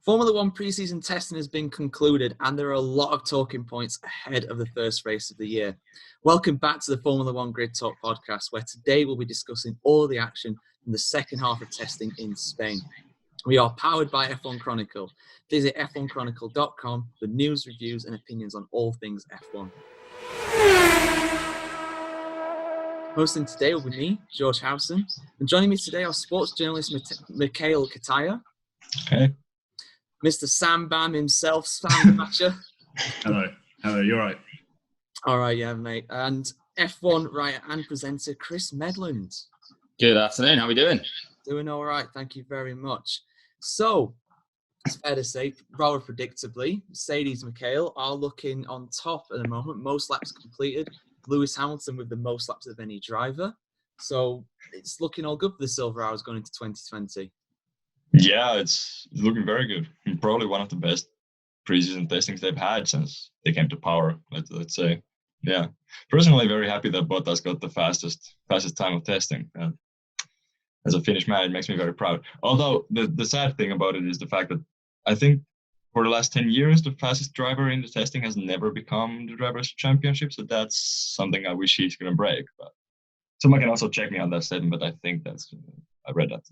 Formula One pre-season testing has been concluded and there are a lot of talking points ahead of the first race of the year. Welcome back to the Formula One Grid Talk podcast, where today we'll be discussing all the action from the second half of testing in Spain. We are powered by F1 Chronicle. Visit f1chronicle.com for news, reviews and opinions on all things F1. Hosting today will be me, George Howson, and joining me today are sports journalist Mikael Kataja. Okay. Mr. Sam Bam himself, Sam Thatcher. Hello, you all right? All right, yeah, mate. And F1 writer and presenter Chris Medland. Good afternoon, how are we doing? Doing all right, thank you very much. So, it's fair to say, rather predictably, Mercedes Mikael are looking on top at the moment. Most laps completed. Lewis Hamilton with the most laps of any driver. So, it's looking all good for the Silver Arrows going into 2020. Yeah, it's looking very good. Probably one of the best preseason testings they've had since they came to power, let's say. Yeah. Personally, very happy that Bottas got the fastest time of testing. As a Finnish man, it makes me very proud. Although the sad thing about it is the fact that I think for the last 10 years, the fastest driver in the testing has never become the Drivers' Championship. So that's something I wish he's going to break. But someone can also check me on that statement, but I think I read that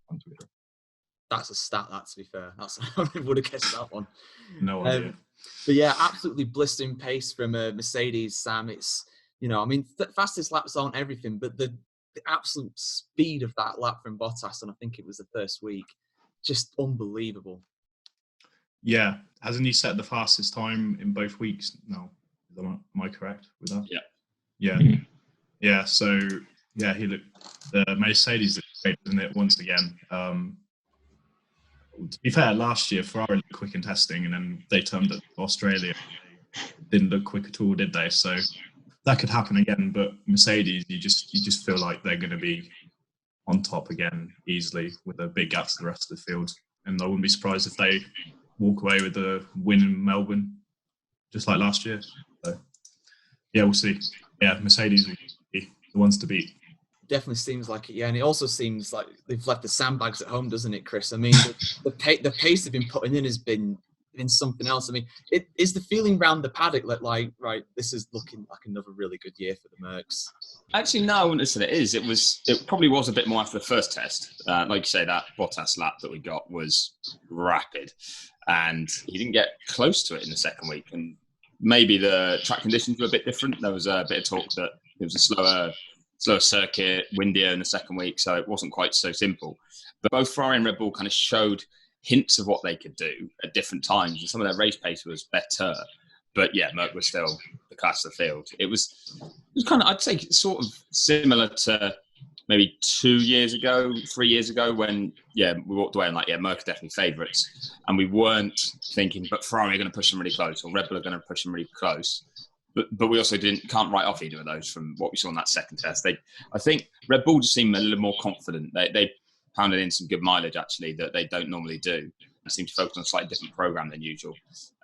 on Twitter. That's a stat, that, to be fair. I would have guessed that one. No idea. But yeah, absolutely blistering pace from Mercedes, Sam. It's, fastest laps aren't everything, but the absolute speed of that lap from Bottas, and I think it was the first week, just unbelievable. Yeah. Hasn't he set the fastest time in both weeks? No. Am I correct with that? Yeah. Yeah. Mm-hmm. Yeah. So, yeah, the Mercedes looked great, isn't it, once again? To be fair, last year Ferrari looked quick in testing, and then they turned up Australia. Didn't look quick at all, did they? So that could happen again. But Mercedes, you just feel like they're going to be on top again easily with a big gap to the rest of the field. And I wouldn't be surprised if they walk away with a win in Melbourne, just like last year. So yeah, we'll see. Yeah, Mercedes will be the ones to beat. Definitely seems like it, yeah. And it also seems like they've left the sandbags at home, doesn't it, Chris? I mean, the pace they've been putting in has been something else. I mean, it is the feeling around the paddock that, like, right, this is looking like another really good year for the Mercs. Actually, no, I wouldn't have said it is. It probably was a bit more after the first test. Like you say, that Bottas lap that we got was rapid, and he didn't get close to it in the second week. And maybe the track conditions were a bit different. There was a bit of talk that it was a slower circuit, windier in the second week, so it wasn't quite so simple. But both Ferrari and Red Bull kind of showed hints of what they could do at different times, and some of their race pace was better. But yeah, Merc was still the class of the field. It was kind of, I'd say, sort of similar to maybe 3 years ago, when we walked away and Merc are definitely favourites, and we weren't thinking, but Ferrari are going to push them really close, or Red Bull are going to push them really close. But we also can't write off either of those from what we saw in that second test. I think Red Bull just seemed a little more confident. They pounded in some good mileage, actually, that they don't normally do. They seem to focus on a slightly different program than usual.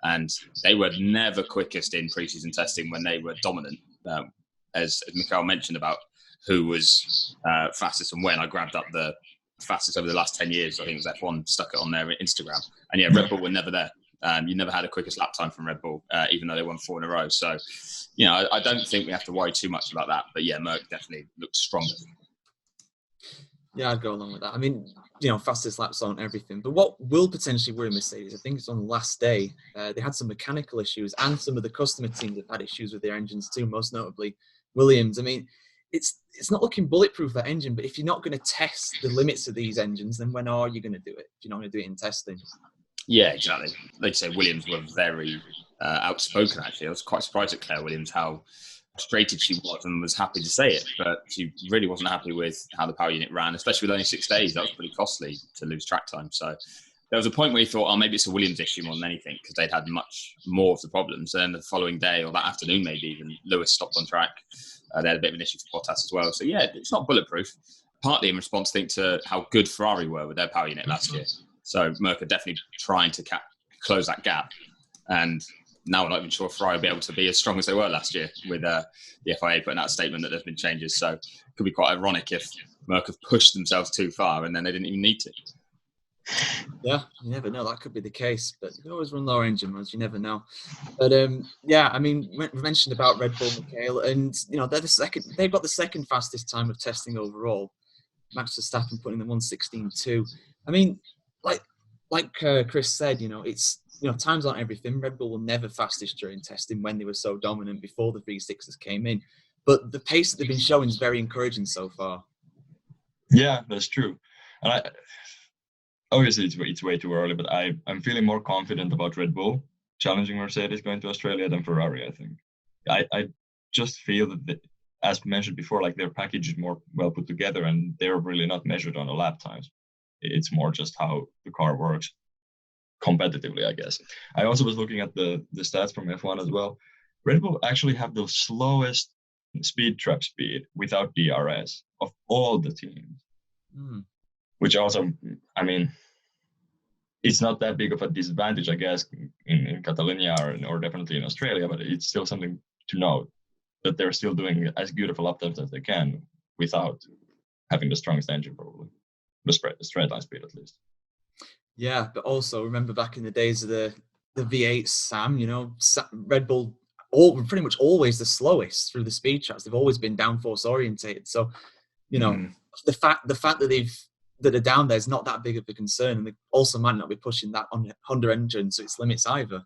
And they were never quickest in preseason testing when they were dominant. As Mikael mentioned about who was fastest and when, I grabbed up the fastest over the last 10 years. I think it was F1 stuck it on their Instagram. And yeah, Red Bull were never there. You never had a quickest lap time from Red Bull, even though they won 4 in a row. So, I don't think we have to worry too much about that. But yeah, Merc definitely looked stronger. Yeah, I'd go along with that. I mean, fastest laps aren't everything. But what will potentially worry Mercedes, I think it's on the last day, they had some mechanical issues, and some of the customer teams have had issues with their engines too, most notably Williams. I mean, it's not looking bulletproof, that engine, but if you're not going to test the limits of these engines, then when are you going to do it if you're not going to do it in testing? Yeah, exactly. Like you say, Williams were very outspoken, actually. I was quite surprised at Claire Williams, how frustrated she was, and was happy to say it. But she really wasn't happy with how the power unit ran, especially with only 6 days. That was pretty costly to lose track time. So there was a point where you thought, maybe it's a Williams issue more than anything, because they'd had much more of the problems. And then the following day, or that afternoon maybe, even Lewis stopped on track. They had a bit of an issue for Bottas as well. So yeah, it's not bulletproof. Partly in response, I think, to how good Ferrari were with their power unit last year. So Merc are definitely trying to close that gap. And now we're not even sure if Ferrari will be able to be as strong as they were last year, with the FIA putting out a statement that there's been changes. So it could be quite ironic if Merc have pushed themselves too far and then they didn't even need to. Yeah, you never know. That could be the case, but you can always run lower engine modes. You never know. But yeah, I mean, we mentioned about Red Bull, Mikael, and they're the second. They've got the second fastest time of testing overall. Max Verstappen putting them 1:16.2. I mean, like Chris said, it's times aren't everything. Red Bull were never fastest during testing when they were so dominant before the V6s came in. But the pace that they've been showing is very encouraging so far. Yeah, that's true. And obviously it's way too early, but I'm feeling more confident about Red Bull challenging Mercedes going to Australia than Ferrari. I think I just feel that as mentioned before, like their package is more well put together, and they're really not measured on the lap times. It's more just how the car works competitively, I guess. I also was looking at the stats from F1 as well. Red Bull actually have the slowest speed trap speed without DRS of all the teams. Which also, I mean, it's not that big of a disadvantage, I guess, in Catalonia or definitely in Australia, but it's still something to note that they're still doing as good of a lap times as they can without having the strongest engine, probably. The straight line speed, at least. Yeah, but also remember back in the days of the V8, Sam, Red Bull pretty much always the slowest through the speed traps. They've always been downforce orientated. So, the fact that they're down there is not that big of a concern, and they also might not be pushing that on Honda engine to its limits either.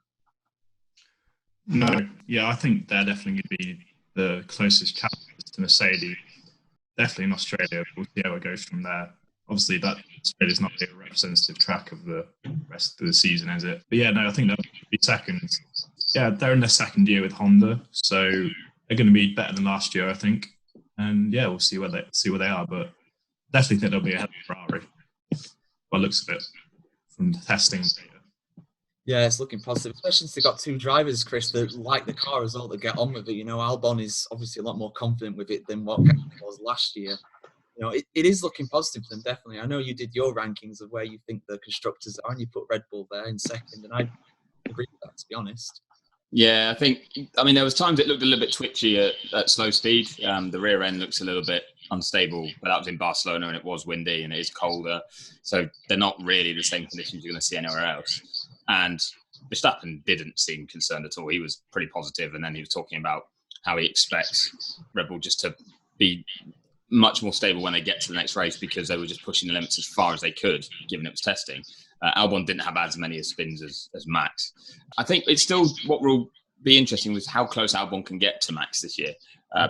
No, yeah, I think they're definitely going to be the closest challengers to Mercedes. Definitely in Australia. We'll see how it goes from there. Obviously, that Australia's not a representative track of the rest of the season, is it? But yeah, no, I think they'll be second. Yeah, they're in their second year with Honda, so they're going to be better than last year, I think. And yeah, we'll see where they are, but definitely think they'll be ahead of Ferrari. By the looks of it, from the testing data. Yeah, it's looking positive, especially since they've got two drivers, Chris, that like the car as well, that get on with it. Albon is obviously a lot more confident with it than what was last year. It is looking positive for them, definitely. I know you did your rankings of where you think the constructors are, and you put Red Bull there in second, and I agree with that, to be honest. Yeah, there was times it looked a little bit twitchy at slow speed. The rear end looks a little bit unstable, but that was in Barcelona and it was windy and it is colder. So they're not really the same conditions you're going to see anywhere else. And Verstappen didn't seem concerned at all. He was pretty positive, and then he was talking about how he expects Red Bull just to be much more stable when they get to the next race because they were just pushing the limits as far as they could, given it was testing. Albon didn't have as many spins as Max. I think it's still what will be interesting with how close Albon can get to Max this year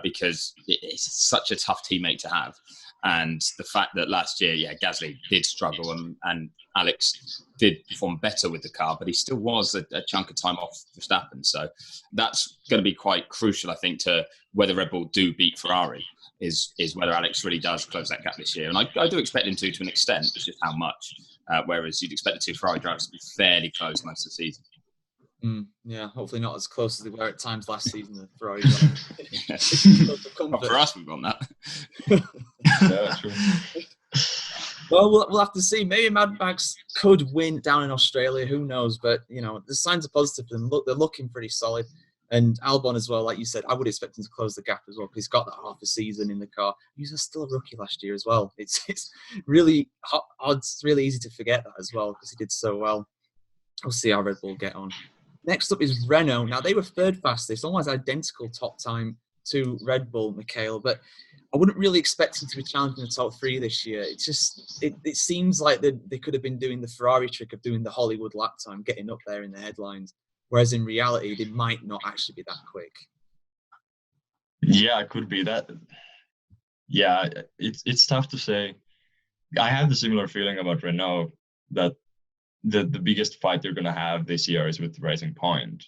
because it's such a tough teammate to have. And the fact that last year, Gasly did struggle and Alex did perform better with the car, but he still was a chunk of time off Verstappen. So that's going to be quite crucial, I think, to whether Red Bull do beat Ferrari is whether Alex really does close that gap this year. And I do expect him to an extent, it's just how much. Whereas you'd expect the two Ferrari drivers to be fairly close most of the season. Yeah, hopefully not as close as they were at times last season. The Ferrari Not for us, we've got that. Yeah, true. Well, we'll have to see. Maybe Mad Max could win down in Australia. Who knows? But, the signs are positive for them. Look, they're looking pretty solid. And Albon as well, like you said, I would expect him to close the gap as well because he's got that half a season in the car. He was still a rookie last year as well. It's really odd. It's really easy to forget that as well because he did so well. We'll see how Red Bull get on. Next up is Renault. Now, they were third fastest, almost identical top time to Red Bull, Mikael, but I wouldn't really expect him to be challenging the top three this year. It's just, it seems like they could have been doing the Ferrari trick of doing the Hollywood lap time, getting up there in the headlines. Whereas in reality, they might not actually be that quick. Yeah, it could be that. Yeah, it's tough to say. I have the similar feeling about Renault that the biggest fight they're going to have this year is with Racing Point.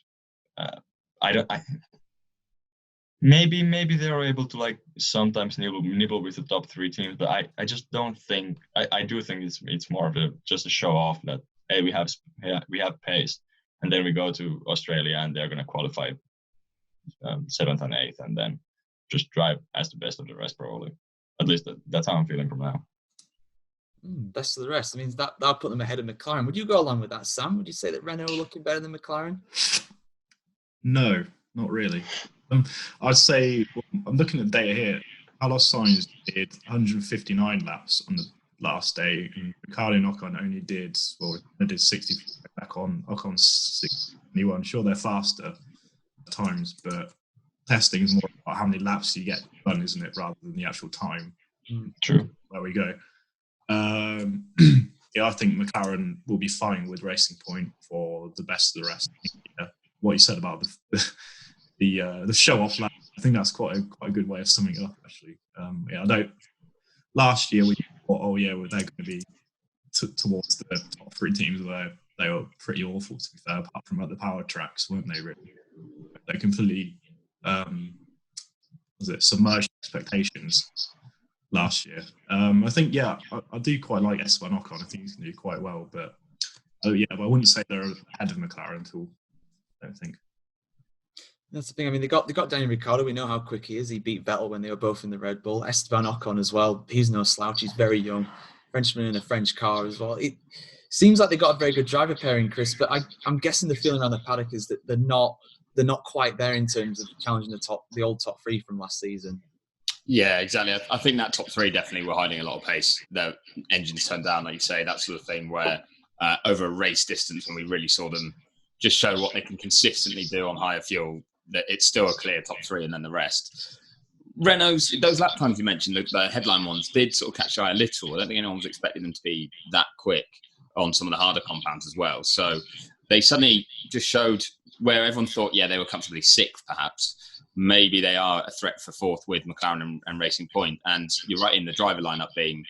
Maybe they're able to sometimes nibble with the top three teams, but I just don't think. I do think it's more of just a show off that hey we have pace. And then we go to Australia and they're going to qualify 7th and 8th and then just drive as the best of the rest, probably. At least that's how I'm feeling from now. Best of the rest. I mean, that'll put them ahead of McLaren. Would you go along with that, Sam? Would you say that Renault are looking better than McLaren? No, not really. I'd say, I'm looking at data here. Carlos Sainz did 159 laps on the last day. And Ricardo and Ocon only did 60 back on Ocon's 61. Sure, they're faster at times, but testing is more about how many laps you get done, isn't it, rather than the actual time. True. There we go. Yeah, I think McLaren will be fine with Racing Point for the best of the rest. What you said about the show off lap, I think that's quite a good way of summing it up, actually. I don't. Last year we thought, they're going to be towards the top 3 teams where they were pretty awful, to be fair, apart from at the power tracks, weren't they? Really, they completely submerged expectations last year. I think, I do quite like Esteban Ocon. I think he's going to do quite well, but I wouldn't say they're ahead of McLaren at all. I don't think. That's the thing. I mean, they got Daniel Ricciardo. We know how quick he is. He beat Vettel when they were both in the Red Bull. Esteban Ocon as well. He's no slouch. He's very young. Frenchman in a French car as well. It seems like they got a very good driver pairing, Chris. But I'm guessing the feeling around the paddock is that they're not quite there in terms of challenging the old top 3 from last season. Yeah, exactly. I think that top 3 definitely were hiding a lot of pace. Their engines turned down, like you say, that sort of thing where over a race distance, when we really saw them just show what they can consistently do on higher fuel, that it's still a clear top 3 and then the rest. Renault's, those lap times you mentioned, the headline ones, did sort of catch your eye a little. I don't think anyone was expecting them to be that quick on some of the harder compounds as well. So they suddenly just showed where everyone thought, they were comfortably 6th perhaps. Maybe they are a threat for 4th with McLaren and Racing Point. And you're right in the driver lineup being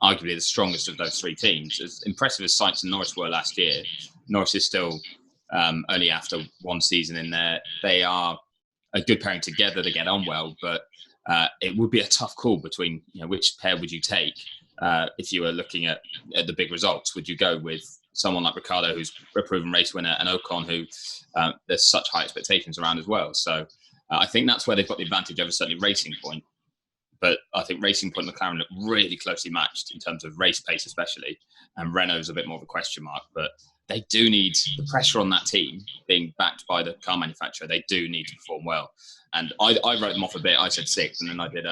arguably the strongest of those 3 teams. As impressive as Sainz and Norris were last year, Norris is still only after 1 season in there. They are a good pairing together. They get on well, but it would be a tough call between which pair would you take if you were looking at the big results. Would you go with someone like Ricciardo, who's a proven race winner, and Ocon, who there's such high expectations around as well? So I think that's where they've got the advantage over certainly Racing Point. But I think Racing Point and McLaren look really closely matched in terms of race pace especially, and Renault's a bit more of a question mark. But they do need the pressure on that team, being backed by the car manufacturer. They do need to perform well. And I wrote them off a bit. I said 6th, and then I did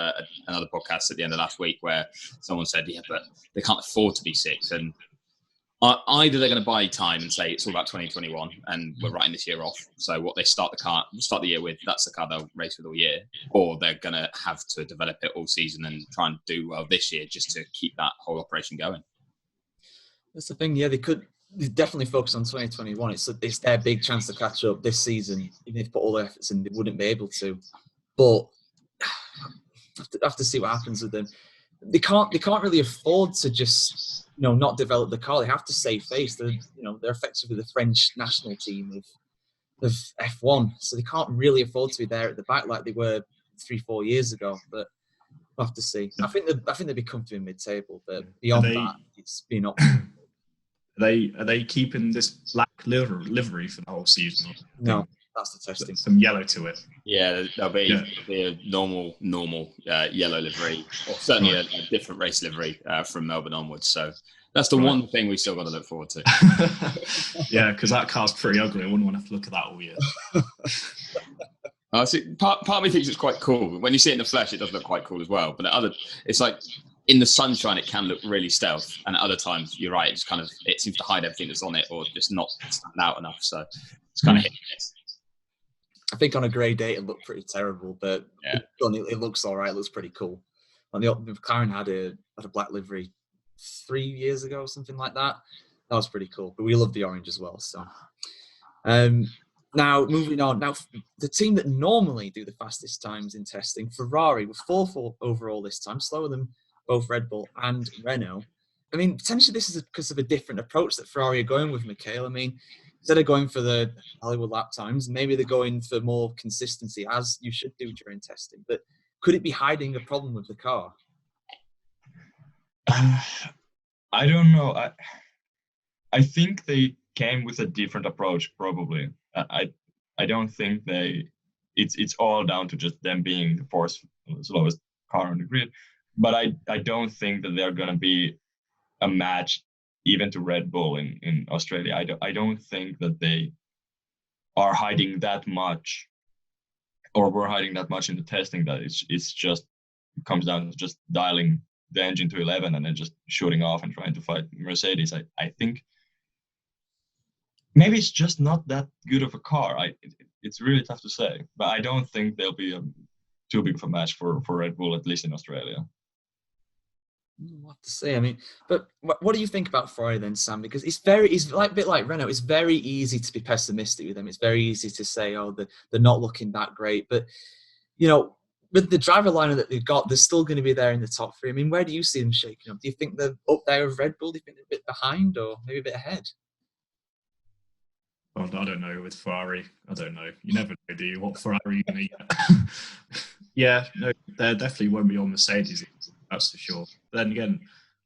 another podcast at the end of last week where someone said, but they can't afford to be 6th. And either they're going to buy time and say it's all about 2021 and we're writing this year off. So what they start the year with, that's the car they'll race with all year. Or they're going to have to develop it all season and try and do well this year just to keep that whole operation going. That's the thing. Yeah, they definitely focus on 2021. It's their big chance to catch up this season. Even if they put all their efforts in, they wouldn't be able to. But I have to see what happens with them. They can't really afford to just not develop the car. They have to save face. They're effectively the French national team of F1, so they can't really afford to be there at the back like they were 3-4 years ago. But we'll have to see. I think they'll be comfortable mid-table, but beyond that, it's been up. Are they keeping this black livery for the whole season? No, that's the testing. Some yellow to it. Yeah, there'll be a normal yellow livery, or certainly a different race livery from Melbourne onwards. So that's the one thing we still got to look forward to. Yeah, because that car's pretty ugly. I wouldn't want to have to look at that all year. Part of me thinks it's quite cool. When you see it in the flesh, it does look quite cool as well. But it's like in the sunshine, it can look really stealth, and at other times, you're right. It's it seems to hide everything that's on it, or just not stand out enough. So it's kind of hit and miss. I think on a grey day it looked pretty terrible, but it looks all right. It looks pretty cool. And the McLaren had a black livery 3 years ago, something like that. That was pretty cool. But we love the orange as well. So now moving on. Now the team that normally do the fastest times in testing, Ferrari, were 4th overall this time, slower than both Red Bull and Renault. I mean, potentially this is because of a different approach that Ferrari are going with, Mikael. I mean, instead of going for the Hollywood lap times, maybe they're going for more consistency, as you should do during testing. But could it be hiding a problem with the car? I don't know. I think they came with a different approach, probably. I don't think it's all down to just them being the slowest car on the grid. But I don't think that they're going to be a match even to Red Bull in Australia. I don't think that they are hiding that much, or were hiding that much in the testing, that it's just comes down to just dialing the engine to 11 and then just shooting off and trying to fight Mercedes. I think maybe it's just not that good of a car. It's really tough to say, but I don't think they'll be too big of a match for Red Bull, at least in Australia. What to say? I mean, but what do you think about Ferrari then, Sam? Because it's like a bit like Renault. It's very easy to be pessimistic with them. It's very easy to say, oh, they're not looking that great. But you know, with the driver lineup that they've got, they're still going to be there in the top three. I mean, where do you see them shaking up? Do you think they're up there with Red Bull? Do you think they're a bit behind, or maybe a bit ahead? Well, I don't know with Ferrari. I don't know. You never know, do you? What Ferrari you're going to get? Yeah, no, they definitely won't be on Mercedes. That's for sure. But then again,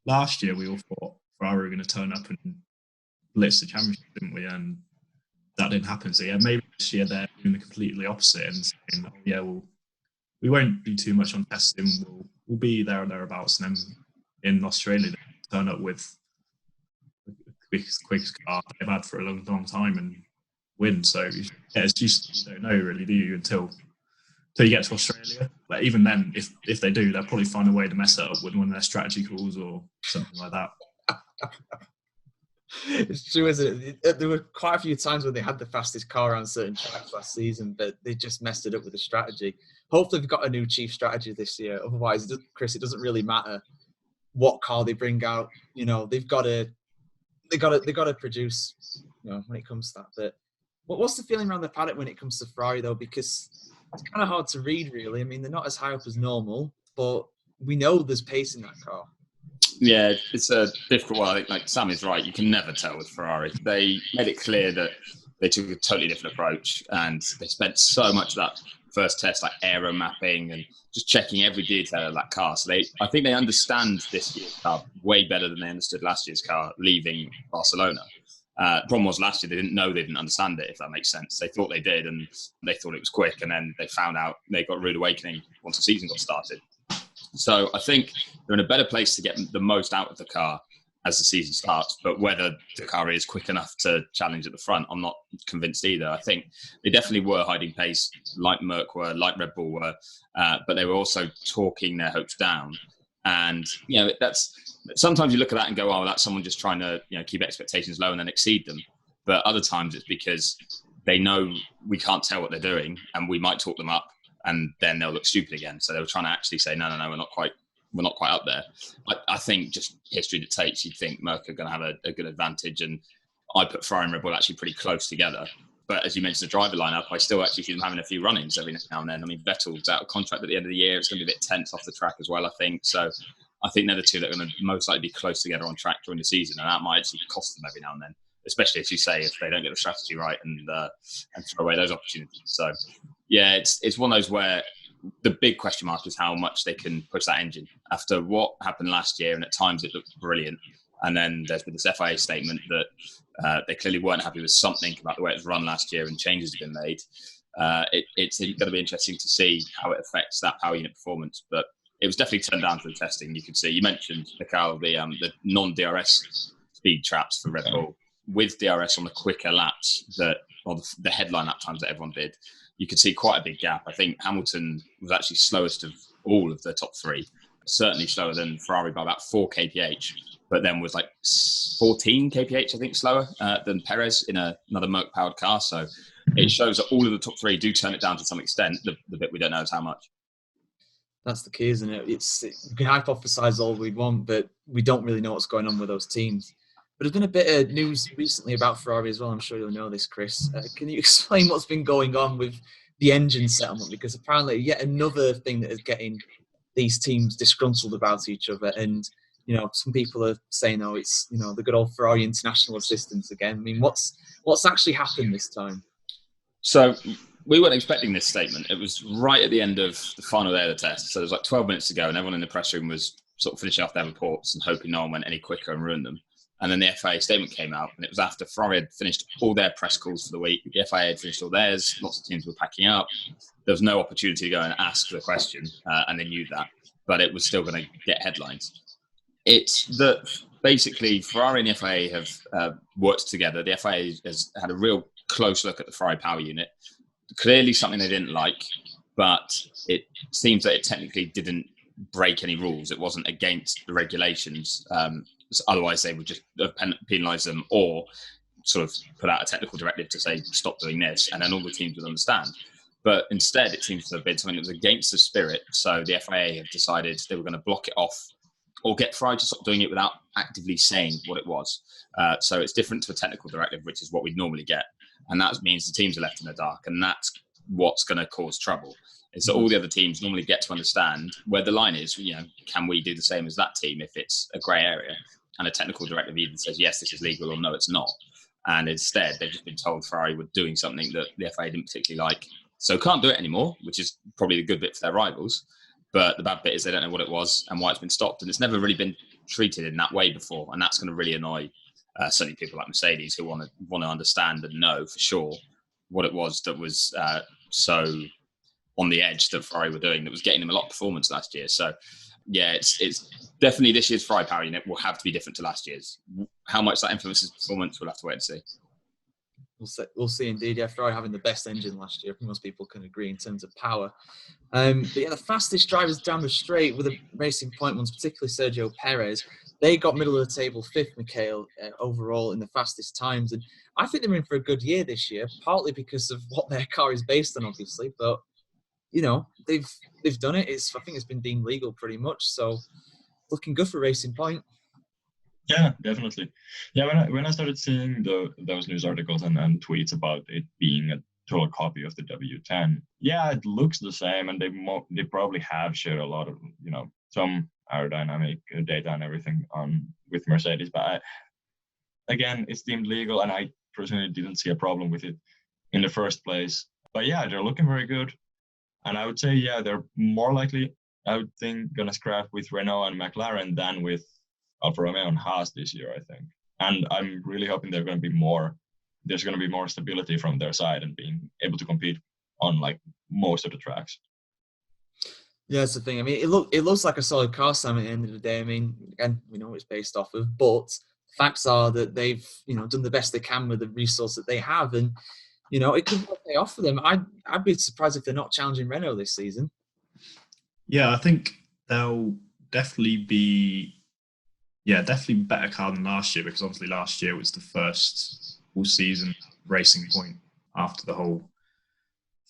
last year we all thought Ferrari were going to turn up and blitz the championship, didn't we? And that didn't happen. So yeah, maybe this year they're doing the completely opposite and saying, oh, yeah, we won't do too much on testing. We'll be there or thereabouts. And then in Australia, they turn up with the quickest car they've had for a long, long time and win. So yeah, it's just, you don't know really, do you, until you get to Australia. But even then, if they do, they'll probably find a way to mess it up with one of their strategy calls or something like that. It's true, isn't it? There were quite a few times when they had the fastest car on certain tracks last season, but they just messed it up with the strategy. Hopefully they've got a new chief strategy this year. Otherwise, Chris, it doesn't really matter what car they bring out. You know, they've got to produce, you know, when it comes to that. But what's the feeling around the paddock when it comes to Ferrari, though? Because it's kind of hard to read, really. I mean, they're not as high up as normal, but we know there's pace in that car. Yeah, it's a difficult one. I think, like Sam is right, you can never tell with Ferrari. They made it clear that they took a totally different approach, and they spent so much of that first test, like aero mapping and just checking every detail of that car. So I think they understand this year's car way better than they understood last year's car leaving Barcelona. Problem was last year they didn't understand it, if that makes sense. They thought they did, and they thought it was quick, and then they found out they got a rude awakening once the season got started. So I think they're in a better place to get the most out of the car as the season starts, but whether the car is quick enough to challenge at the front, I'm not convinced either. I think they definitely were hiding pace, like Merc were, like Red Bull were, but they were also talking their hopes down. And, you know, that's sometimes you look at that and go, oh, that's someone just trying to, you know, keep expectations low and then exceed them. But other times it's because they know we can't tell what they're doing and we might talk them up and then they'll look stupid again. So they were trying to actually say, no, we're not quite up there. I think just history dictates, you'd think Merc are going to have a good advantage. And I put Ferrari and Red Bull actually pretty close together. But as you mentioned, the driver lineup, I still actually see them having a few run-ins every now and then. I mean, Vettel's out of contract at the end of the year. It's going to be a bit tense off the track as well, I think. So I think they're the two that are going to most likely be close together on track during the season. And that might actually cost them every now and then, especially, as you say, if they don't get the strategy right and throw away those opportunities. So, yeah, it's one of those where the big question mark is how much they can push that engine. After what happened last year, and at times it looked brilliant, and then there's been this FIA statement that they clearly weren't happy with something about the way it was run last year and changes have been made. It's going to be interesting to see how it affects that power unit performance. But it was definitely turned down to the testing. You could see, you mentioned, Mikael, the non-DRS speed traps for Red Bull. With DRS on the quicker laps, the headline lap times that everyone did, you could see quite a big gap. I think Hamilton was actually slowest of all of the top three, certainly slower than Ferrari by about 4 kph, but then was like 14 kph, I think, slower than Perez in another Merc-powered car. So it shows that all of the top three do turn it down to some extent. The bit we don't know is how much. That's the key, isn't it? We can hypothesize all we want, but we don't really know what's going on with those teams. But there's been a bit of news recently about Ferrari as well. I'm sure you'll know this, Chris. Can you explain what's been going on with the engine settlement? Because apparently yet another thing that is getting these teams disgruntled about each other. And, you know, some people are saying, oh, it's, you know, the good old Ferrari international assistance again. I mean, what's actually happened this time? So we weren't expecting this statement. It was right at the end of the final day of the test. So there was like 12 minutes to go and everyone in the press room was sort of finishing off their reports and hoping no one went any quicker and ruined them. And then the FIA statement came out, and it was after Ferrari had finished all their press calls for the week. The FIA had finished all theirs. Lots of teams were packing up. There was no opportunity to go and ask the question, and they knew that. But it was still going to get headlines. It's that basically Ferrari and the FIA have worked together. The FIA has had a real close look at the Ferrari power unit. Clearly something they didn't like, but it seems that it technically didn't break any rules. It wasn't against the regulations. So otherwise, they would just penalise them or sort of put out a technical directive to say, stop doing this, and then all the teams would understand. But instead, it seems to have been something that was against the spirit. So the FIA have decided they were going to block it off or get Ferrari to stop doing it without actively saying what it was. So it's different to a technical directive, which is what we'd normally get. And that means the teams are left in the dark. And that's what's going to cause trouble. Is that all the other teams normally get to understand where the line is. You know, can we do the same as that team if it's a grey area? And a technical directive either says, yes, this is legal, or no, it's not. And instead, they've just been told Ferrari were doing something that the FIA didn't particularly like. So can't do it anymore, which is probably the good bit for their rivals. But the bad bit is they don't know what it was and why it's been stopped. And it's never really been treated in that way before. And that's going to really annoy certainly people like Mercedes who want to understand and know for sure what it was that was so on the edge that Ferrari were doing that was getting them a lot of performance last year. So, yeah, it's definitely this year's Ferrari power unit will have to be different to last year's. How much that influences performance, we'll have to wait and see. We'll see indeed. Yeah, Ferrari having the best engine last year. I think most people can agree in terms of power. But yeah, the fastest drivers down the straight with the Racing Point ones, particularly Sergio Perez, they got middle of the table, fifth, Mikael, overall in the fastest times. And I think they're in for a good year this year, partly because of what their car is based on, obviously. But, you know, they've done it. I think it's been deemed legal pretty much. So looking good for Racing Point. Yeah, definitely. Yeah, when I started seeing those news articles and tweets about it being a total copy of the W10, yeah, it looks the same, and they probably have shared a lot of, you know, some aerodynamic data and everything with Mercedes. But again, it's deemed legal, and I personally didn't see a problem with it in the first place. But yeah, they're looking very good, and I would say they're more likely, I would think, gonna scrap with Renault and McLaren than with Alfa Romeo and Haas this year, I think. And I'm really hoping there's going to be more stability from their side and being able to compete on like most of the tracks. Yeah, that's the thing. I mean, it looks like a solid car, Sam, at the end of the day. I mean, again, we know what it's based off of, but facts are that they've, you know, done the best they can with the resource that they have. And, you know, it could pay off for them. I'd be surprised if they're not challenging Renault this season. Yeah, I think they'll definitely be definitely better car than last year, because obviously last year was the first full season Racing Point after the whole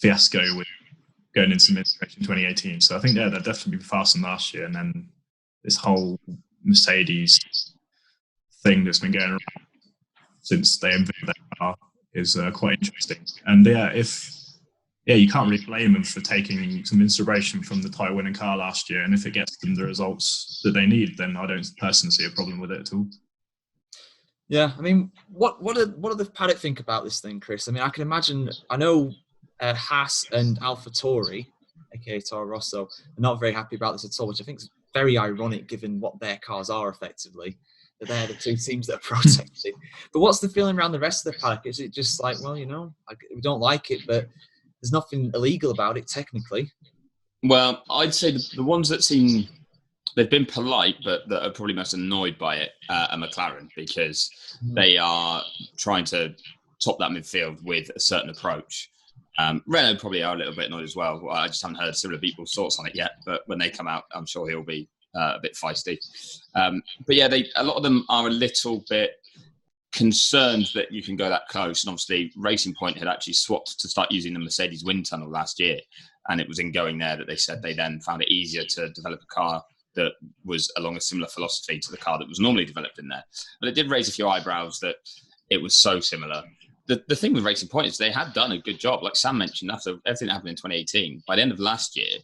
fiasco with going into administration in 2018. So I think they'll definitely be faster than last year. And then this whole Mercedes thing that's been going around since they unveiled that car is quite interesting. And you can't really blame them for taking some inspiration from the title winning car last year. And if it gets them the results that they need, then I don't personally see a problem with it at all. Yeah, I mean, what do the paddock think about this thing, Chris? I mean, I can imagine, I know Haas and AlphaTauri, aka Toro Rosso, are not very happy about this at all, which I think is very ironic given what their cars are effectively. That they're the two teams that are protected. But what's the feeling around the rest of the paddock? Is it just like, well, you know, we don't like it, but there's nothing illegal about it, technically? Well, I'd say the ones that seem they've been polite, but that are probably most annoyed by it are McLaren, because they are trying to top that midfield with a certain approach. Renault probably are a little bit annoyed as well. I just haven't heard similar people's thoughts on it yet, but when they come out, I'm sure he'll be a bit feisty. But yeah, a lot of them are a little bit concerned that you can go that close. And obviously, Racing Point had actually swapped to start using the Mercedes wind tunnel last year. And it was in going there that they said they then found it easier to develop a car that was along a similar philosophy to the car that was normally developed in there. But it did raise a few eyebrows that it was so similar. The thing with Racing Point is they had done a good job. Like Sam mentioned, after everything that happened in 2018, by the end of last year,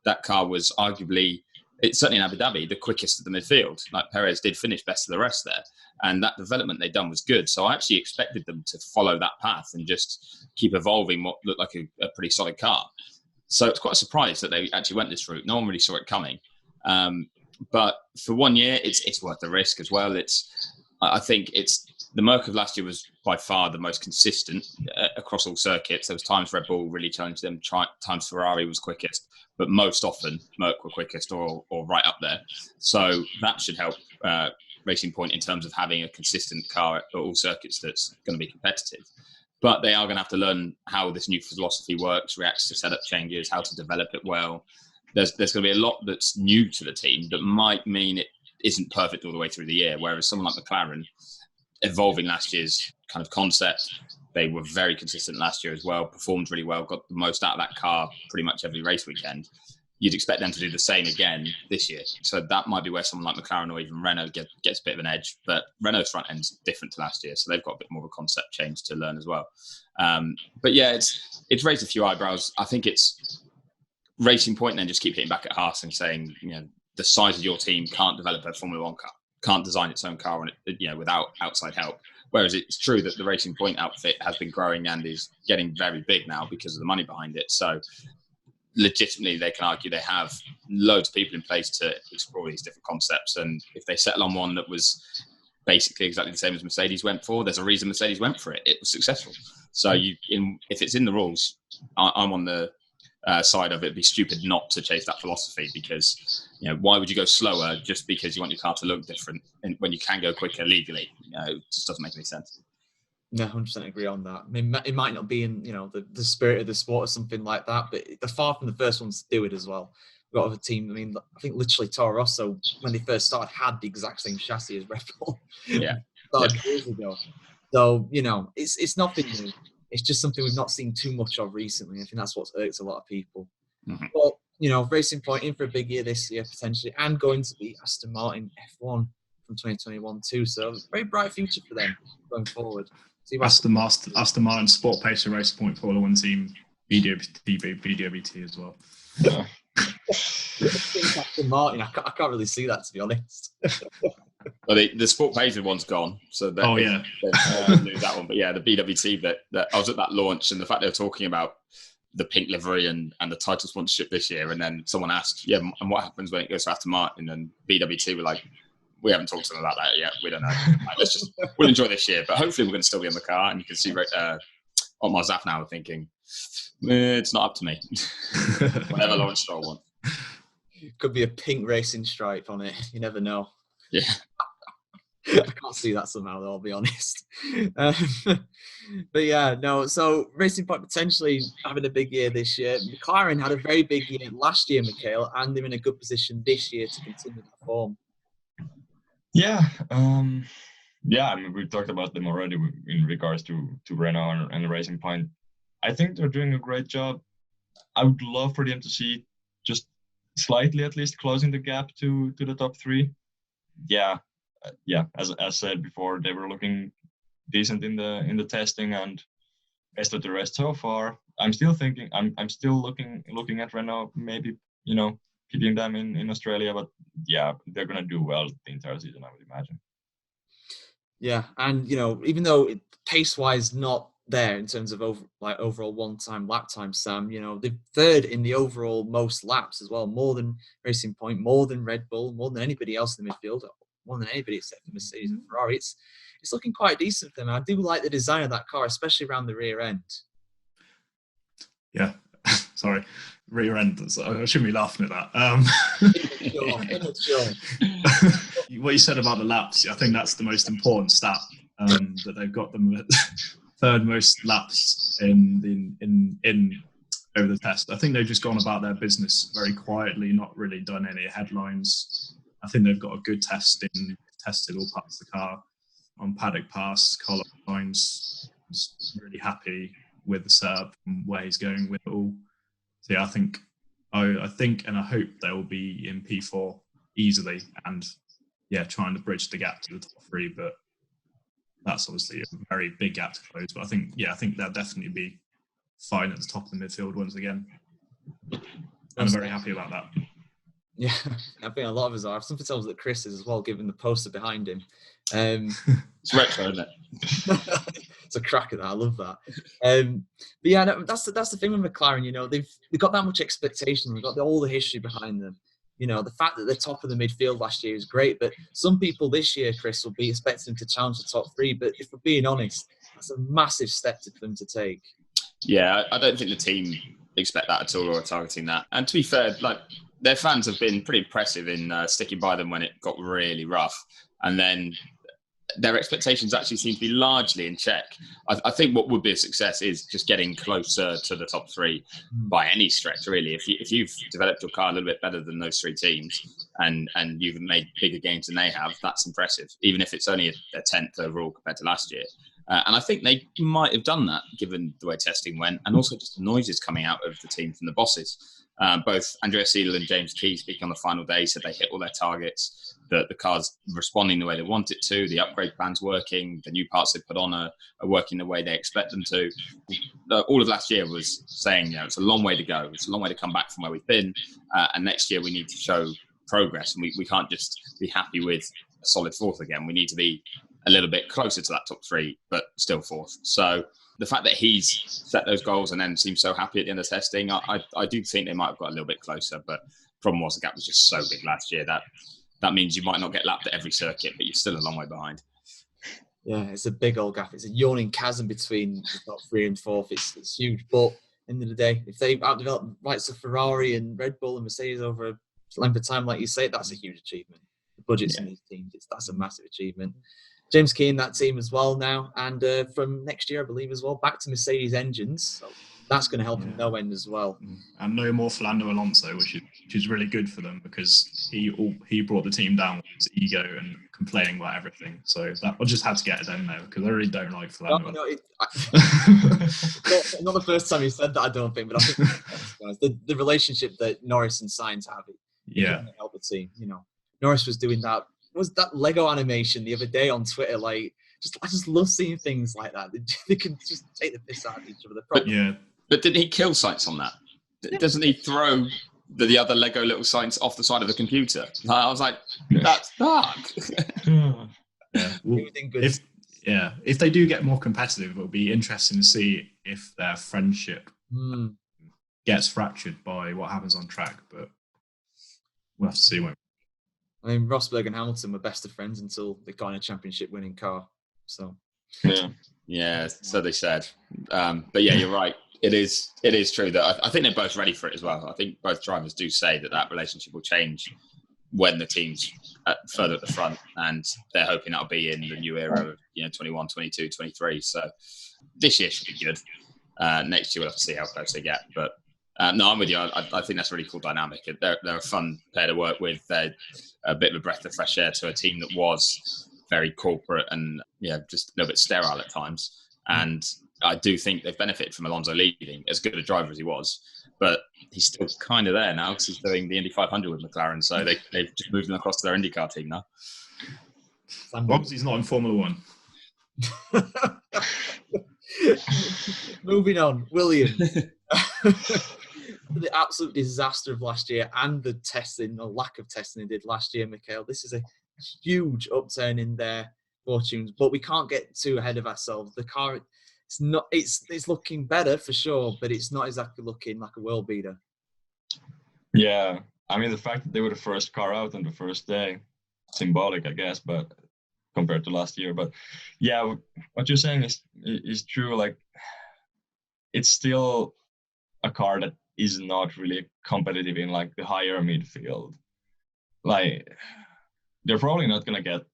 that car was arguably, it's certainly in Abu Dhabi, the quickest of the midfield. Like Perez did finish best of the rest there. And that development they'd done was good. So I actually expected them to follow that path and just keep evolving what looked like a pretty solid car. So it's quite a surprise that they actually went this route. No one really saw it coming. But for 1 year, it's worth the risk as well. I think the Merc of last year was by far the most consistent across all circuits. There was times Red Bull really challenged them, times Ferrari was quickest, but most often Merc were quickest or right up there. So that should help Racing Point in terms of having a consistent car at all circuits that's going to be competitive. But they are going to have to learn how this new philosophy works, reacts to setup changes, how to develop it well. there's going to be a lot that's new to the team that might mean it isn't perfect all the way through the year. Whereas someone like McLaren, evolving last year's kind of concept, they were very consistent last year as well, performed really well, got the most out of that car pretty much every race weekend. You'd expect them to do the same again this year. So that might be where someone like McLaren or even Renault gets a bit of an edge. But Renault's front end's different to last year, so they've got a bit more of a concept change to learn as well. But yeah, it's raised a few eyebrows. I think it's Racing Point then just keep hitting back at Haas and saying, the size of your team can't develop a Formula One car, can't design its own car on it, without outside help. Whereas it's true that the Racing Point outfit has been growing and is getting very big now because of the money behind it. So legitimately, they can argue they have loads of people in place to explore these different concepts. And if they settle on one that was basically exactly the same as Mercedes went for, there's a reason Mercedes went for it. It was successful. So if it's in the rules, I'm on the side of it. It'd be stupid not to chase that philosophy, because why would you go slower just because you want your car to look different and when you can go quicker legally? It just doesn't make any sense. No, 100% agree on that. I mean, it might not be in the spirit of the sport or something like that, but they're far from the first ones to do it as well. We've got other team. I mean, I think literally Toro Rosso, when they first started, had the exact same chassis as Red Bull. Yeah, started years ago. So it's nothing new. It's just something we've not seen too much of recently. I think that's what's irked a lot of people. Mm-hmm. But Racing Point in for a big year this year potentially, and going to be Aston Martin F1 from 2021 too. So very bright future for them going forward. Aston Martin Sport Pacer Racing Point Formula One team, BWT as well. Yeah. Aston Martin, I can't really see that, to be honest. Well, the Sport Pacer one's gone, so they lose that one. But yeah, the BWT that I was at that launch, and the fact they were talking about the pink livery and the title sponsorship this year, and then someone asked, and what happens when it goes to Aston Martin? And BWT were like, we haven't talked to them about that yet. We don't know. We'll enjoy this year, but hopefully we're going to still be in the car. And you can see on my Zap now thinking, it's not up to me. Whatever Lawrence Stroll won. Could be a pink racing stripe on it. You never know. Yeah. I can't see that somehow, though, I'll be honest. But yeah, no. So Racing Point potentially having a big year this year. McLaren had a very big year last year, Mikael, and they're in a good position this year to continue that form. Yeah. I mean, we talked about them already in regards to Renault and Racing Point. I think they're doing a great job. I would love for them to see just slightly, at least, closing the gap to the top three. Yeah. As said before, they were looking decent in the testing, and rest of the rest so far. I'm still thinking. I'm still looking at Renault, maybe keeping them in Australia, but yeah, they're gonna do well the entire season, I would imagine. Yeah, and even though pace-wise not there in terms of overall one-time lap time, Sam, they're third in the overall most laps as well, more than Racing Point, more than Red Bull, more than anybody else in the midfield, more than anybody except for Mercedes and Ferrari. It's looking quite decent for them. I do like the design of that car, especially around the rear end. Yeah, sorry. Rear end. I shouldn't be laughing at that. Sure. What you said about the laps, I think that's the most important stat, that they've got them at third most laps in over the test. I think they've just gone about their business very quietly, not really done any headlines. I think they've got a good tested all parts of the car on paddock pass, collar lines. Just really happy with the setup and where he's going with it all. So yeah, I think and I hope they will be in P4 easily, and trying to bridge the gap to the top three. But that's obviously a very big gap to close. But I think they'll definitely be fine at the top of the midfield once again. And I'm very happy about that. Yeah, I think a lot of us are. Something tells that Chris is as well, given the poster behind him. It's retro, isn't it? It's a cracker, that. I love that. But yeah, that's the thing with McLaren. They've got that much expectation. They've got all the history behind them. The fact that they're top of the midfield last year is great, but some people this year, Chris, will be expecting them to challenge the top three. But if we're being honest, that's a massive step for them to take. Yeah, I don't think the team expect that at all or are targeting that. And to be fair, their fans have been pretty impressive in sticking by them when it got really rough. And then their expectations actually seem to be largely in check. I think what would be a success is just getting closer to the top three by any stretch, really. If you've developed your car a little bit better than those three teams and you've made bigger gains than they have, that's impressive, even if it's only a 10th overall compared to last year. And I think they might have done that given the way testing went, and also just the noises coming out of the team from the bosses. Both Andrea Seidel and James Key, speaking on the final day, said they hit all their targets, that the car's responding the way they want it to, the upgrade plan's working, the new parts they put on are working the way they expect them to. All of last year was saying, it's a long way to go. It's a long way to come back from where we've been. And next year we need to show progress, and we can't just be happy with a solid fourth again. We need to be a little bit closer to that top three, but still fourth. So the fact that he's set those goals and then seems so happy at the end of testing, I do think they might have got a little bit closer. But the problem was the gap was just so big last year that means you might not get lapped at every circuit, but you're still a long way behind. Yeah, it's a big old gap. It's a yawning chasm between the top three and fourth. It's huge. But at the end of the day, if they outdevelop rights of Ferrari and Red Bull and Mercedes over a length of time, like you say, that's a huge achievement. The budgets in these teams, that's a massive achievement. James Key in that team as well now, and from next year, I believe as well, back to Mercedes engines. So that's going to help him no end as well. And no more Fernando Alonso, which is really good for them, because he brought the team down with his ego and complaining about everything. So that I just had to get it in there, because I really don't like Fernando. Not the first time you said that, I don't think, but I think the relationship that Norris and Sainz have, it help the team. Norris was doing that. Was that Lego animation the other day on Twitter? I just love seeing things like that. They can just take the piss out of each other. But didn't he kill Sainz on that? Doesn't he throw the other Lego little Sainz off the side of the computer? I was like, that's dark. If they do get more competitive, it'll be interesting to see if their friendship gets fractured by what happens on track. But we'll have to see. I mean, Rosberg and Hamilton were best of friends until they got in a championship-winning car. So, yeah, so they said. But yeah, you're right. It is true that I think they're both ready for it as well. I think both drivers do say that relationship will change when the team's further at the front, and they're hoping that'll be in the new era of 21, 22, 23. So this year should be good. Next year we'll have to see how close they get, but. No, I'm with you. I think that's a really cool dynamic. They're a fun pair to work with. They're a bit of a breath of fresh air to a team that was very corporate and just a little bit sterile at times. And I do think they've benefited from Alonso leaving, as good a driver as he was. But he's still kind of there now because he's doing the Indy 500 with McLaren. So they've just moved him across to their IndyCar team now. As long as he's not in Formula One. Moving on, William. The absolute disaster of last year and the testing, or lack of testing they did last year, Mikael. This is a huge upturn in their fortunes, but we can't get too ahead of ourselves. The car, it's looking better for sure, but it's not exactly looking like a world beater. Yeah, I mean, the fact that they were the first car out on the first day, symbolic, I guess, but compared to last year. But yeah, what you're saying is true. Like, it's still a car that is not really competitive in like the higher midfield. Like, they're probably not going to get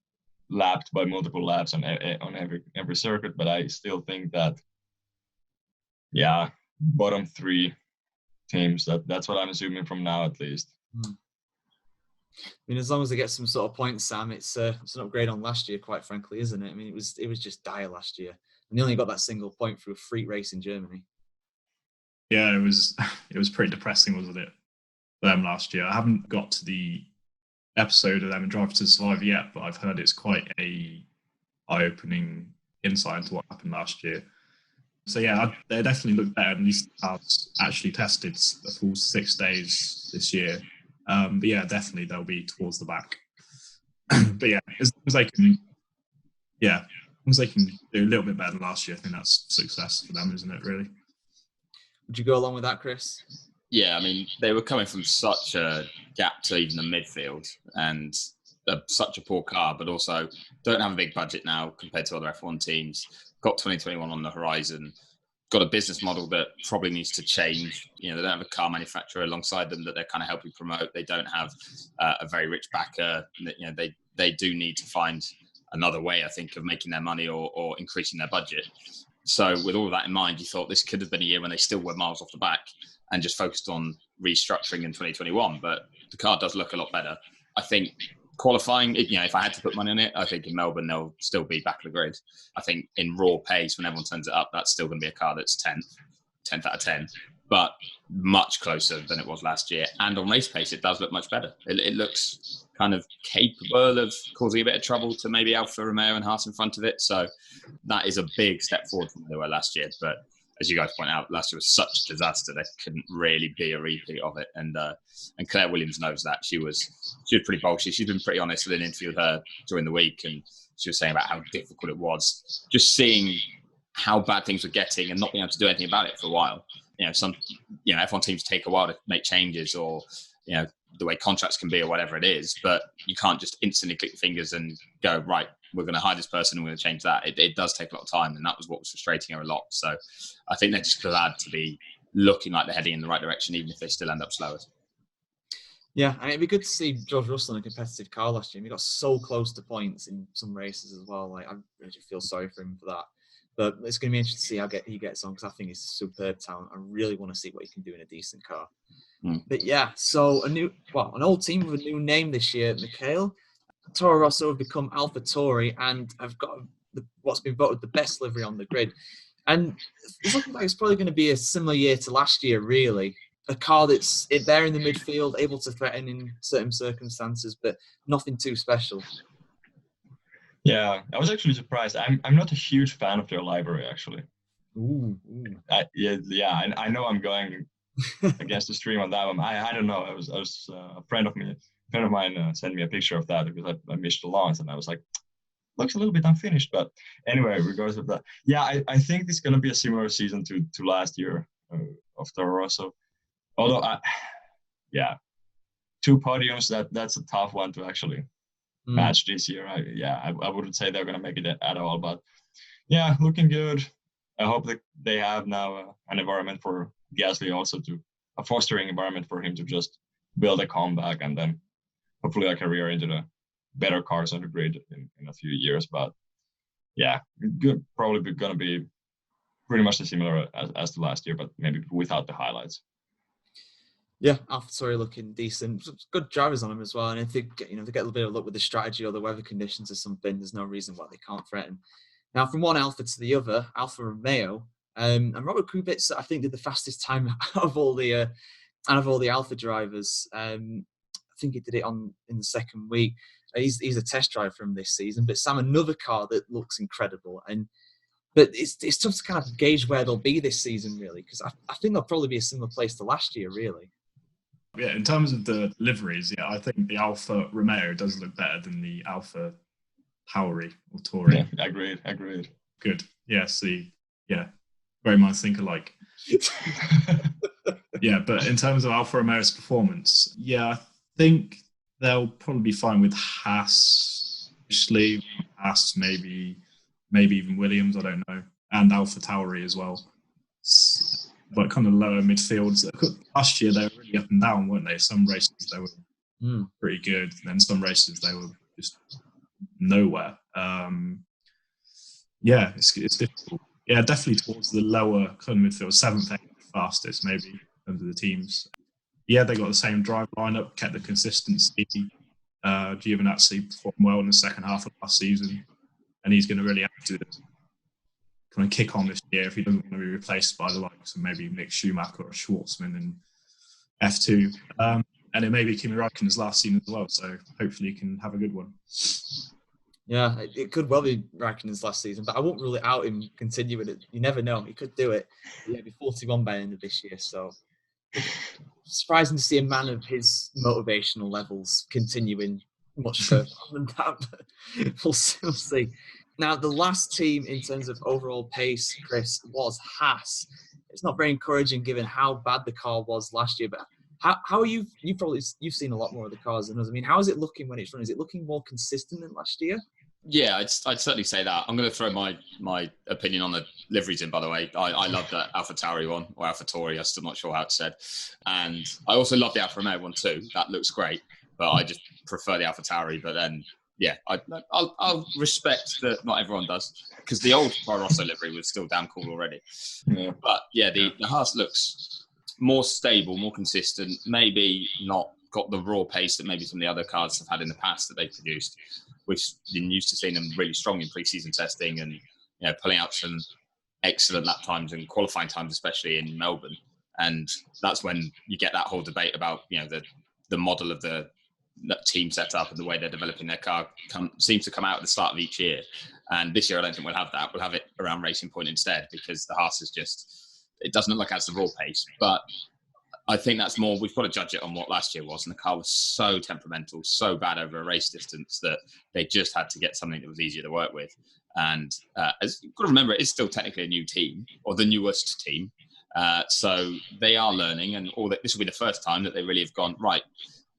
lapped by multiple laps on every circuit, but I still think that, bottom three teams, that's what I'm assuming from now at least. I mean, as long as they get some sort of points, Sam, it's an upgrade on last year, quite frankly, isn't it? I mean, it was just dire last year, and they only got that single point through a freak race in Germany. Yeah, it was pretty depressing, wasn't it, for them last year? I haven't got to the episode of them in Drive to Survive yet, but I've heard it's quite a eye-opening insight into what happened last year. So yeah, they definitely look better, and these cars actually tested a full 6 days this year. But yeah, definitely they'll be towards the back. But yeah, as long as they can do a little bit better than last year, I think that's success for them, isn't it, really? Would you go along with that, Chris? Yeah, I mean, they were coming from such a gap to even the midfield, and such a poor car, but also don't have a big budget now compared to other F1 teams. Got 2021 on the horizon. Got a business model that probably needs to change. They don't have a car manufacturer alongside them that they're kind of helping promote. They don't have a very rich backer. They do need to find another way, I think, of making their money or increasing their budget. So with all of that in mind, you thought this could have been a year when they still were miles off the back and just focused on restructuring in 2021. But the car does look a lot better. I think qualifying, if I had to put money on it, I think in Melbourne they'll still be back of the grid. I think in raw pace, when everyone turns it up, that's still going to be a car that's 10th out of 10, but much closer than it was last year. And on race pace, it does look much better. It looks kind of capable of causing a bit of trouble to maybe Alfa Romeo and Haas in front of it. So that is a big step forward from where they were last year. But as you guys point out, last year was such a disaster. There couldn't really be a repeat of it. And Claire Williams knows that. She was pretty bolshy. She's been pretty honest. I did an interview with her during the week, and she was saying about how difficult it was just seeing how bad things were getting and not being able to do anything about it for a while. F1 teams take a while to make changes, or the way contracts can be or whatever it is, but you can't just instantly click your fingers and go, right, we're going to hire this person and we're going to change that. It does take a lot of time, and that was what was frustrating her a lot. So I think they're just glad to be looking like they're heading in the right direction, even if they still end up slower. Yeah, and it'd be good to see George Russell in a competitive car last year. He got so close to points in some races as well. Like, I really feel sorry for him for that. But it's going to be interesting to see how he gets on, because I think he's a superb talent. I really want to see what he can do in a decent car. But yeah, so an old team with a new name this year, Mikael. Toro Rosso have become AlphaTauri and have got what's been voted the best livery on the grid. And it's looking like it's probably going to be a similar year to last year, really. A car that's there in the midfield, able to threaten in certain circumstances, but nothing too special. Yeah, I was actually surprised. I'm not a huge fan of their library, actually. Ooh. I know I'm going against the stream on that one. I don't know. I was a friend of mine sent me a picture of that because I missed the launch, and I was like, looks a little bit unfinished. But anyway, regardless of that, yeah, I think it's going to be a similar season to last year of Toro Rosso. Although, 2 podiums, that's a tough one to actually match this year. I wouldn't say they're going to make it at all, but yeah, looking good. I hope that they have now an environment for Gasly, also a fostering environment for him to just build a comeback and then hopefully a career into the better cars on the grid in a few years. But yeah, probably going to be pretty much similar as the last year, but maybe without the highlights. Yeah, AlphaTauri looking decent. Good drivers on them as well. And if they get a little bit of luck with the strategy or the weather conditions or something, there's no reason why they can't threaten. Now, from one Alpha to the other, Alfa Romeo, and Robert Kubica, I think, did the fastest time out of all the Alpha drivers. I think he did it in the second week. He's a test driver from this season. But Sam, another car that looks incredible. But it's tough to kind of gauge where they'll be this season, really, because I think they'll probably be a similar place to last year, really. Yeah, in terms of the liveries, yeah, I think the Alfa Romeo does look better than the Alpha Tauri or Tauri. Yeah, agreed. Good. Yeah, see, yeah, very much think alike. Yeah, but in terms of Alfa Romeo's performance, yeah, I think they'll probably be fine with Haas, maybe even Williams, I don't know, and Alpha Tauri as well. But kind of lower midfields. Last year they were really up and down, weren't they? Some races they were pretty good, and then some races they were just nowhere. Yeah, it's difficult. Yeah, definitely towards the lower kind of midfield, 7th, 8th fastest maybe in terms of the teams. Yeah, they got the same drive lineup, kept the consistency. Giovinazzi performed well in the second half of last season, and he's going to really have to kind of kick on this year if he doesn't want to be replaced by the likes of maybe Mick Schumacher or Schwartzman in F2. And it may be Kimi Räikkönen's last season as well, so hopefully he can have a good one. Yeah, it could well be Räikkönen's last season, but I won't rule it out him continuing it. You never know. He could do it. But yeah, be 41 by the end of this year, so surprising to see a man of his motivational levels continuing much further than that, but we'll see. Now, the last team in terms of overall pace, Chris, was Haas. It's not very encouraging given how bad the car was last year, but how are you've seen a lot more of the cars than us. I mean, how is it looking when it's running? Is it looking more consistent than last year? Yeah, I'd certainly say that. I'm going to throw my opinion on the liveries in, by the way. I love the AlphaTauri one, or AlphaTauri, I'm still not sure how it's said. And I also love the Alfa Romeo one too. That looks great, but I just prefer the AlphaTauri. But then yeah, I'll respect that not everyone does, because the old Toro Rosso livery was still damn cool already. Yeah. But yeah, the Haas looks more stable, more consistent, maybe not got the raw pace that maybe some of the other cars have had in the past that they produced. We've been used to seeing them really strong in pre-season testing and, pulling out some excellent lap times and qualifying times, especially in Melbourne. And that's when you get that whole debate about, the model of the team setup and the way they're developing their car seems to come out at the start of each year. And this year, I don't think we'll have that. We'll have it around Racing Point instead, because the Haas is it doesn't look like it has the raw pace. But I think that's more, we've got to judge it on what last year was. And the car was so temperamental, so bad over a race distance that they just had to get something that was easier to work with. And as you've got to remember, it's still technically a new team, or the newest team. So they are learning, and this will be the first time that they really have gone, right,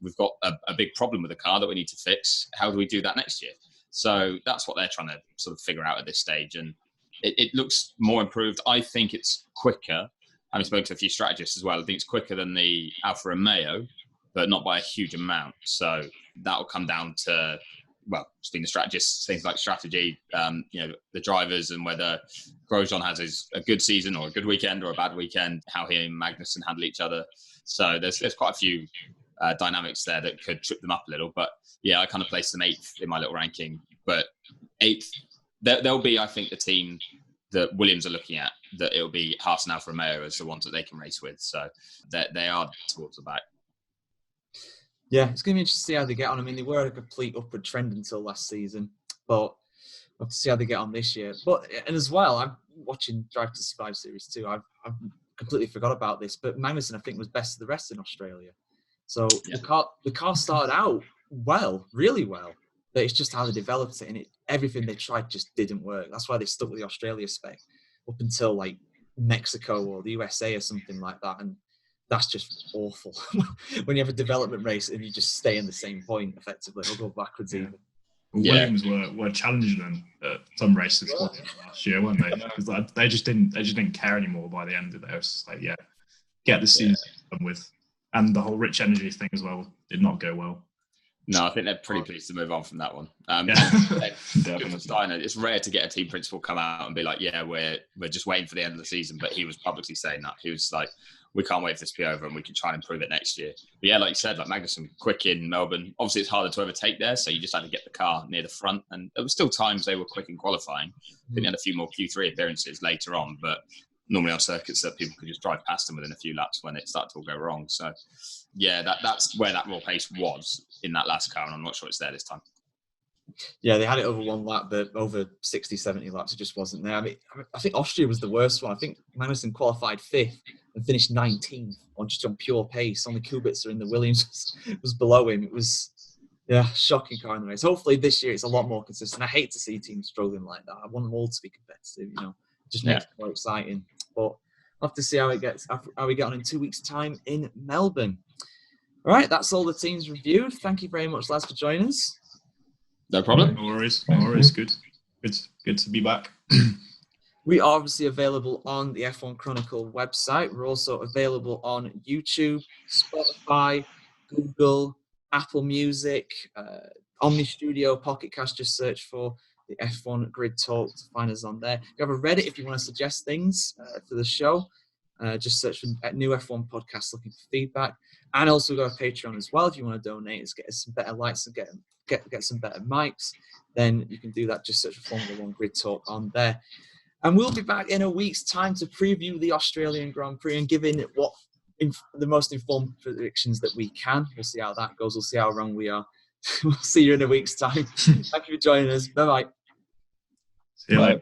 we've got a big problem with the car that we need to fix. How do we do that next year? So that's what they're trying to sort of figure out at this stage. And it looks more improved. I think it's quicker. I've spoken to a few strategists as well. I think it's quicker than the Alfa Romeo, but not by a huge amount. So that will come down to, speaking to strategists, things like strategy, the drivers, and whether Grosjean has a good season or a good weekend or a bad weekend, how he and Magnussen handle each other. So there's quite a few dynamics there that could trip them up a little. But yeah, I kind of placed them 8th in my little ranking. But 8th, they'll be, I think, the team that Williams are looking at, that it'll be Haas and Alfa Romeo as the ones that they can race with. So they are towards the back. Yeah, it's going to be interesting to see how they get on. I mean, they were a complete upward trend until last season, but we'll have to see how they get on this year. And as well, I'm watching Drive to Survive Series 2. I've completely forgot about this, but Magnussen, I think, was best of the rest in Australia. So yeah. The car started out well, really well, but it's just how they developed it, and everything they tried just didn't work. That's why they stuck with the Australia spec up until like Mexico or the USA or something like that, and that's just awful. When you have a development race and you just stay in the same point effectively, or go backwards even. Well, Williams were challenging them at some races last year, weren't they? Because they just didn't care anymore by the end of it. It was like, get the season done with. And the whole rich energy thing as well did not go well. No, I think they're pretty pleased to move on from that one. Definitely. Steiner, it's rare to get a team principal come out and be like, we're just waiting for the end of the season. But he was publicly saying that. He was like, we can't wait for this to be over and we can try and improve it next year. But yeah, like you said, like Magnussen, quick in Melbourne. Obviously, it's harder to overtake there, so you just had to get the car near the front. And there were still times they were quick in qualifying. I think they had a few more Q3 appearances later on, but normally on circuits that people could just drive past them within a few laps when it started to all go wrong. So yeah, that's where that raw pace was in that last car, and I'm not sure it's there this time. Yeah, they had it over one lap, but over 60, 70 laps, it just wasn't there. I mean, I think Austria was the worst one. I think Magnussen qualified 5th and finished 19th on pure pace. Only Kubica in the Williams was below him. It was, shocking car in the race. Hopefully this year it's a lot more consistent. I hate to see teams struggling like that. I want them all to be competitive, just makes it more exciting. But I'll have to see how we get on in 2 weeks' time in Melbourne. All right, that's all the teams reviewed. Thank you very much, lads, for joining us. No problem. No worries. Good to be back. We are obviously available on the F1 Chronicle website. We're also available on YouTube, Spotify, Google, Apple Music, Omni Studio, Pocket Cast. Just search for the F1 Grid Talk to find us on there. We have a Reddit if you want to suggest things for the show. Just search for New F1 Podcast looking for feedback. And also we've got a Patreon as well. If you want to donate us, get us some better lights and get some better mics, then you can do that. Just search for Formula 1 Grid Talk on there. And we'll be back in a week's time to preview the Australian Grand Prix and give in the most informed predictions that we can. We'll see how that goes. We'll see how wrong we are. We'll see you in a week's time. Thank you for joining us. Bye-bye. See you later.